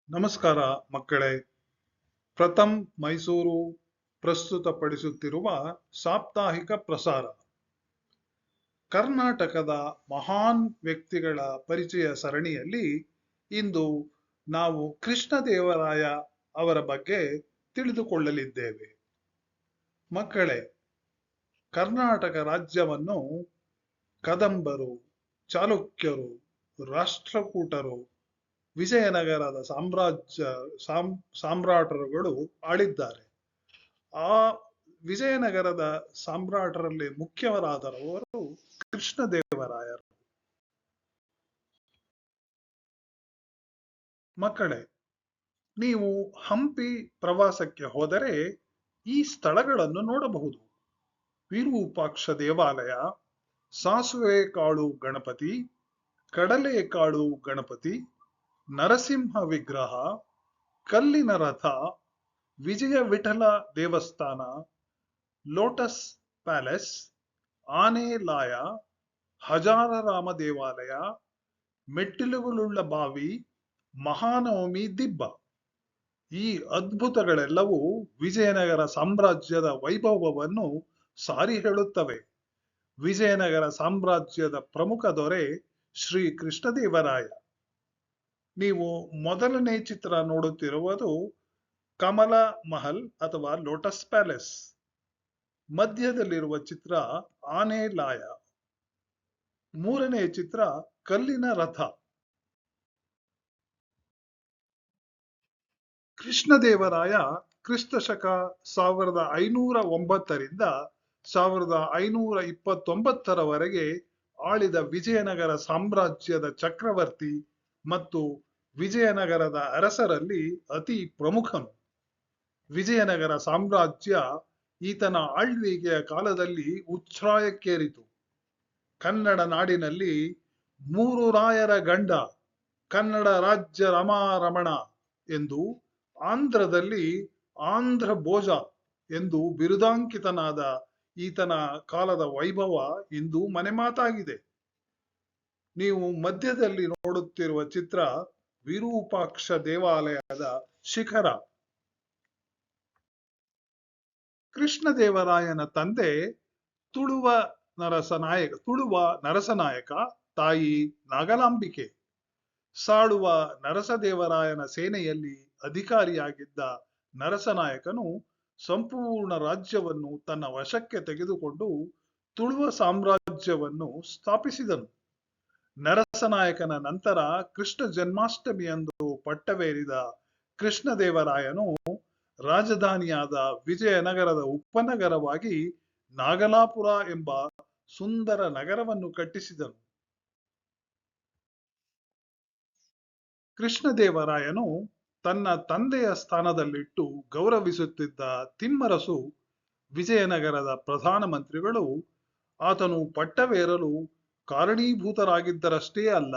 ನಮಸ್ಕಾರ ಮಕ್ಕಳೇ. ಪ್ರಥಮ್ ಮೈಸೂರು ಪ್ರಸ್ತುತಪಡಿಸುತ್ತಿರುವ ಸಾಪ್ತಾಹಿಕ ಪ್ರಸಾರ. ಕರ್ನಾಟಕದ ಮಹಾನ್ ವ್ಯಕ್ತಿಗಳ ಪರಿಚಯ ಸರಣಿಯಲ್ಲಿ ಇಂದು ನಾವು ಕೃಷ್ಣದೇವರಾಯ ಅವರ ಬಗ್ಗೆ ತಿಳಿದುಕೊಳ್ಳಲಿದ್ದೇವೆ. ಮಕ್ಕಳೇ, ಕರ್ನಾಟಕ ರಾಜ್ಯವನ್ನು ಕದಂಬರು, ಚಾಲುಕ್ಯರು, ರಾಷ್ಟ್ರಕೂಟರು, ವಿಜಯನಗರದ ಸಾಮ್ರಾಟರುಗಳು ಆಳಿದ್ದಾರೆ. ಆ ವಿಜಯನಗರದ ಸಾಮ್ರಾಟರಲ್ಲಿ ಮುಖ್ಯರಾದವರು ಕೃಷ್ಣದೇವರಾಯರು. ಮಕ್ಕಳೇ, ನೀವು ಹಂಪಿ ಪ್ರವಾಸಕ್ಕೆ ಹೋದರೆ ಈ ಸ್ಥಳಗಳನ್ನು ನೋಡಬಹುದು. ವಿರೂಪಾಕ್ಷ ದೇವಾಲಯ, ಸಾಸುವೆಕಾಳು ಗಣಪತಿ, ಕಡಲೆಕಾಳು ಗಣಪತಿ, ನರಸಿಂಹ ವಿಗ್ರಹ, ಕಲ್ಲಿನ ರಥ, ವಿಜಯ ವಿಠಲ ದೇವಸ್ಥಾನ, ಲೋಟಸ್ ಪ್ಯಾಲೇಸ್, ಆನೆ ಲಾಯ, ಹಜಾರರಾಮ ದೇವಾಲಯ, ಮೆಟ್ಟಿಲುಗಳುಳ್ಳ ಬಾವಿ, ಮಹಾನವಮಿ ದಿಬ್ಬ. ಈ ಅದ್ಭುತಗಳೆಲ್ಲವೂ ವಿಜಯನಗರ ಸಾಮ್ರಾಜ್ಯದ ವೈಭವವನ್ನು ಸಾರಿ ಹೇಳುತ್ತವೆ. ವಿಜಯನಗರ ಸಾಮ್ರಾಜ್ಯದ ಪ್ರಮುಖ ದೊರೆ ಶ್ರೀ ಕೃಷ್ಣದೇವರಾಯ. ನೀವು ಮೊದಲನೇ ಚಿತ್ರ ನೋಡುತ್ತಿರುವುದು ಕಮಲ ಮಹಲ್ ಅಥವಾ ಲೋಟಸ್ ಪ್ಯಾಲೇಸ್. ಮಧ್ಯದಲ್ಲಿರುವ ಚಿತ್ರ ಆನೆ ಲಾಯ. ಮೂರನೇ ಚಿತ್ರ ಕಲ್ಲಿನ ರಥ. ಕೃಷ್ಣದೇವರಾಯ ಕ್ರಿಸ್ತಶಕ 1509ರಿಂದ 1529ರವರೆಗೆ ಆಳಿದ ವಿಜಯನಗರ ಸಾಮ್ರಾಜ್ಯದ ಚಕ್ರವರ್ತಿ ಮತ್ತು ವಿಜಯನಗರದ ಅರಸರಲ್ಲಿ ಅತಿ ಪ್ರಮುಖನು. ವಿಜಯನಗರ ಸಾಮ್ರಾಜ್ಯ ಈತನ ಆಳ್ವಿಕೆಯ ಕಾಲದಲ್ಲಿ ಉಚ್ಛ್ರಾಯಕ್ಕೇರಿತು. ಕನ್ನಡ ನಾಡಿನಲ್ಲಿ ಮೂರು ರಾಯರ ಗಂಡ, ಕನ್ನಡ ರಾಜ್ಯ ರಮಾರಮಣ ಎಂದು, ಆಂಧ್ರದಲ್ಲಿ ಆಂಧ್ರ ಭೋಜ ಎಂದು ಬಿರುದಾಂಕಿತನಾದ ಈತನ ಕಾಲದ ವೈಭವ ಇಂದು ಮನೆಮಾತಾಗಿದೆ. ನೀವು ಮಧ್ಯದಲ್ಲಿ ನೋಡುತ್ತಿರುವ ಚಿತ್ರ ವಿರೂಪಾಕ್ಷ ದೇವಾಲಯದ ಶಿಖರ. ಕೃಷ್ಣದೇವರಾಯನ ತಂದೆ ತುಳುವ ನರಸನಾಯಕ, ತಾಯಿ ನಾಗಲಾಂಬಿಕೆ. ಸಾಳುವ ನರಸದೇವರಾಯನ ಸೇನೆಯಲ್ಲಿ ಅಧಿಕಾರಿಯಾಗಿದ್ದ ನರಸನಾಯಕನು ಸಂಪೂರ್ಣ ರಾಜ್ಯವನ್ನು ತನ್ನ ವಶಕ್ಕೆ ತೆಗೆದುಕೊಂಡು ತುಳುವ ಸಾಮ್ರಾಜ್ಯವನ್ನು ಸ್ಥಾಪಿಸಿದನು. ನರಸನಾಯಕನ ನಂತರ ಕೃಷ್ಣ ಜನ್ಮಾಷ್ಟಮಿಯಂದು ಪಟ್ಟವೇರಿದ ಕೃಷ್ಣದೇವರಾಯನು ರಾಜಧಾನಿಯಾದ ವಿಜಯನಗರದ ಉಪನಗರವಾಗಿ ನಾಗಲಾಪುರ ಎಂಬ ಸುಂದರ ನಗರವನ್ನು ಕಟ್ಟಿಸಿದನು. ಕೃಷ್ಣದೇವರಾಯನು ತನ್ನ ತಂದೆಯ ಸ್ಥಾನದಲ್ಲಿಟ್ಟು ಗೌರವಿಸುತ್ತಿದ್ದ ತಿಮ್ಮರಸು, ವಿಜಯನಗರದ ಪ್ರಧಾನಮಂತ್ರಿಗಳು ಆತನು ಪಟ್ಟವೇರಲು ಕಾರಣೀಭೂತರಾಗಿದ್ದರಷ್ಟೇ ಅಲ್ಲ,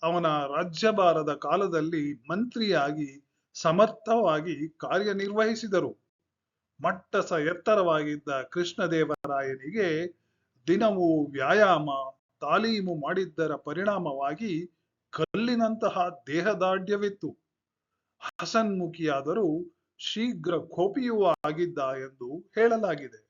ಅವನ ರಾಜ್ಯಭಾರದ ಕಾಲದಲ್ಲಿ ಮಂತ್ರಿಯಾಗಿ ಸಮರ್ಥವಾಗಿ ಕಾರ್ಯನಿರ್ವಹಿಸಿದರು. ಮಟ್ಟಸ ಎತ್ತರವಾಗಿದ್ದ ಕೃಷ್ಣದೇವರಾಯನಿಗೆ ದಿನವೂ ವ್ಯಾಯಾಮ, ತಾಲೀಮು ಮಾಡಿದ್ದರ ಪರಿಣಾಮವಾಗಿ ಕಲ್ಲಿನಂತಹ ದೇಹದಾಢ್ಯವಿತ್ತು. ಹಸನ್ಮುಖಿಯಾದರೂ ಶೀಘ್ರ ಕೋಪಿಯೂ ಆಗಿದ್ದ ಎಂದು ಹೇಳಲಾಗಿದೆ.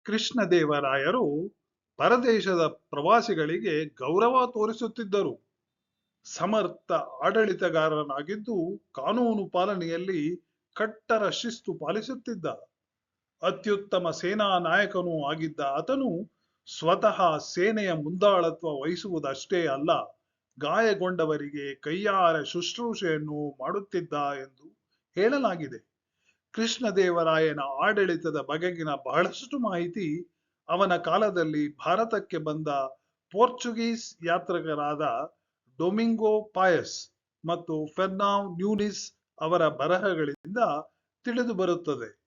ಕೃಷ್ಣದೇವರಾಯರು ಪರದೇಶದ ಪ್ರವಾಸಿಗಳಿಗೆ ಗೌರವ ತೋರಿಸುತ್ತಿದ್ದರು. ಸಮರ್ಥ ಆಡಳಿತಗಾರನಾಗಿದ್ದು ಕಾನೂನು ಪಾಲನೆಯಲ್ಲಿ ಕಟ್ಟರ ಶಿಸ್ತು ಪಾಲಿಸುತ್ತಿದ್ದ. ಅತ್ಯುತ್ತಮ ಸೇನಾ ನಾಯಕನೂ ಆಗಿದ್ದ ಆತನು ಸ್ವತಃ ಸೇನೆಯ ಮುಂದಾಳತ್ವ ವಹಿಸುವುದಷ್ಟೇ ಅಲ್ಲ, ಗಾಯಗೊಂಡವರಿಗೆ ಕೈಯಾರ ಶುಶ್ರೂಷೆಯನ್ನು ಮಾಡುತ್ತಿದ್ದ ಎಂದು ಹೇಳಲಾಗಿದೆ. ಕೃಷ್ಣದೇವರಾಯನ ಆಡಳಿತದ ಬಗೆಗಿನ ಬಹಳಷ್ಟು ಮಾಹಿತಿ ಅವನ ಕಾಲದಲ್ಲಿ ಭಾರತಕ್ಕೆ ಬಂದ ಪೋರ್ಚುಗೀಸ್ ಯಾತ್ರಿಕರಾದ ಡೊಮಿಂಗೋ ಪಾಯಸ್ ಮತ್ತು ಫೆರ್ನಾಂಡ್ ನ್ಯೂನಿಸ್ ಅವರ ಬರಹಗಳಿಂದ ತಿಳಿದು ಬರುತ್ತದೆ.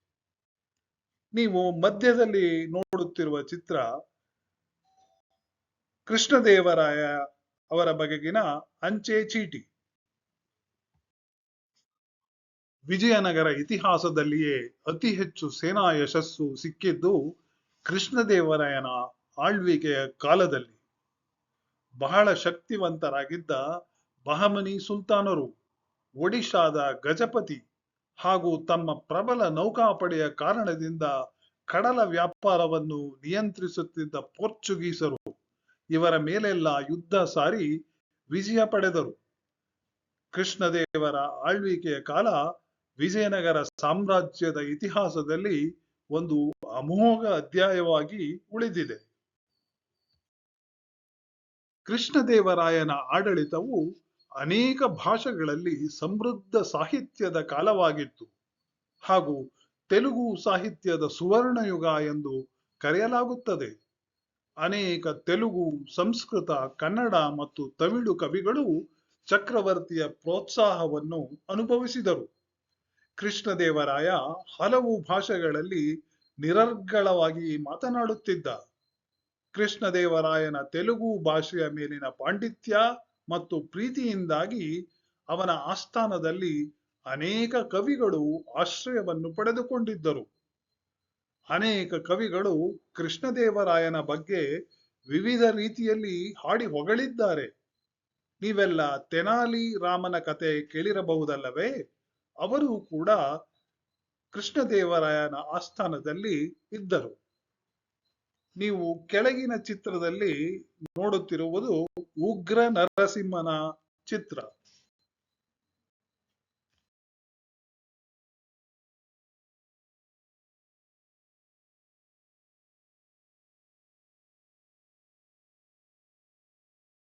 ನೀವು ಮಧ್ಯದಲ್ಲಿ ನೋಡುತ್ತಿರುವ ಚಿತ್ರ ಕೃಷ್ಣದೇವರಾಯ ಅವರ ಬಗೆಗಿನ ಅಂಚೆ ಚೀಟಿ. ವಿಜಯನಗರ ಇತಿಹಾಸದಲ್ಲಿಯೇ ಅತಿ ಹೆಚ್ಚು ಸೇನಾ ಯಶಸ್ಸು ಸಿಕ್ಕಿದ್ದು ಕೃಷ್ಣದೇವರಾಯನ ಆಳ್ವಿಕೆಯ ಕಾಲದಲ್ಲಿ. ಬಹಳ ಶಕ್ತಿವಂತರಾಗಿದ್ದ ಬಹಮನಿ ಸುಲ್ತಾನರು, ಒಡಿಶಾದ ಗಜಪತಿ ಹಾಗೂ ತಮ್ಮ ಪ್ರಬಲ ನೌಕಾಪಡೆಯ ಕಾರಣದಿಂದ ಕಡಲ ವ್ಯಾಪಾರವನ್ನು ನಿಯಂತ್ರಿಸುತ್ತಿದ್ದ ಪೋರ್ಚುಗೀಸರು ಇವರ ಮೇಲೆಲ್ಲ ಯುದ್ಧ ಸಾರಿ ವಿಜಯ ಪಡೆದರು. ಕೃಷ್ಣದೇವರ ಆಳ್ವಿಕೆಯ ಕಾಲ ವಿಜಯನಗರ ಸಾಮ್ರಾಜ್ಯದ ಇತಿಹಾಸದಲ್ಲಿ ಒಂದು ಅಮೋಘ ಅಧ್ಯಾಯವಾಗಿ ಉಳಿದಿದೆ. ಕೃಷ್ಣದೇವರಾಯನ ಆಡಳಿತವು ಅನೇಕ ಭಾಷೆಗಳಲ್ಲಿ ಸಮೃದ್ಧ ಸಾಹಿತ್ಯದ ಕಾಲವಾಗಿತ್ತು ಹಾಗೂ ತೆಲುಗು ಸಾಹಿತ್ಯದ ಸುವರ್ಣಯುಗ ಎಂದು ಕರೆಯಲಾಗುತ್ತದೆ. ಅನೇಕ ತೆಲುಗು, ಸಂಸ್ಕೃತ, ಕನ್ನಡ ಮತ್ತು ತಮಿಳು ಕವಿಗಳು ಚಕ್ರವರ್ತಿಯ ಪ್ರೋತ್ಸಾಹವನ್ನು ಅನುಭವಿಸಿದರು. ಕೃಷ್ಣದೇವರಾಯ ಹಲವು ಭಾಷೆಗಳಲ್ಲಿ ನಿರರ್ಗಳವಾಗಿ ಮಾತನಾಡುತ್ತಿದ್ದ. ಕೃಷ್ಣದೇವರಾಯನ ತೆಲುಗು ಭಾಷೆಯ ಮೇಲಿನ ಪಾಂಡಿತ್ಯ ಮತ್ತು ಪ್ರೀತಿಯಿಂದಾಗಿ ಅವನ ಆಸ್ಥಾನದಲ್ಲಿ ಅನೇಕ ಕವಿಗಳು ಆಶ್ರಯವನ್ನು ಪಡೆದುಕೊಂಡಿದ್ದರು. ಅನೇಕ ಕವಿಗಳು ಕೃಷ್ಣದೇವರಾಯನ ಬಗ್ಗೆ ವಿವಿಧ ರೀತಿಯಲ್ಲಿ ಹಾಡಿ ಹೊಗಳಿದ್ದಾರೆ. ನೀವೆಲ್ಲ ತೆನಾಲಿ ರಾಮನ ಕತೆ ಕೇಳಿರಬಹುದಲ್ಲವೇ? ಅವರು ಕೂಡ ಕೃಷ್ಣದೇವರಾಯನ ಆಸ್ಥಾನದಲ್ಲಿ ಇದ್ದರು. ನೀವು ಕೆಳಗಿನ ಚಿತ್ರದಲ್ಲಿ ನೋಡುತ್ತಿರುವುದು ಉಗ್ರ ನರಸಿಂಹನ ಚಿತ್ರ.